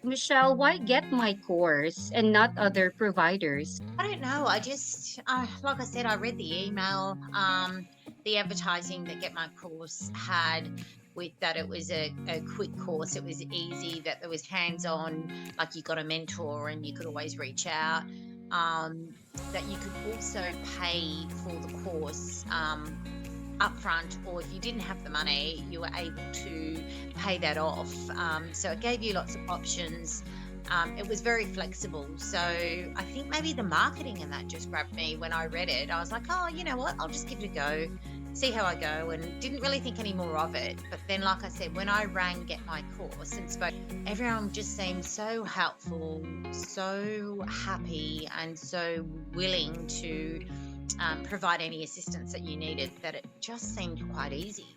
Michelle, why get my course and not other providers? I don't know. I just, like I said, I read the email, the advertising that Get My Course had with that it was a quick course. It was easy, that there was hands on, like you got a mentor and you could always reach out. That you could also pay for the course upfront, or if you didn't have the money, you were able to pay that off. So it gave you lots of options. It was very flexible. So I think maybe the marketing and that just grabbed me when I read it. I was like, oh, you know what? I'll just give it a go, see how I go, and didn't really think any more of it. But then, like I said, when I rang Get My Course and spoke, everyone just seemed so helpful, so happy, and so willing to provide any assistance that you needed, that it just seemed quite easy.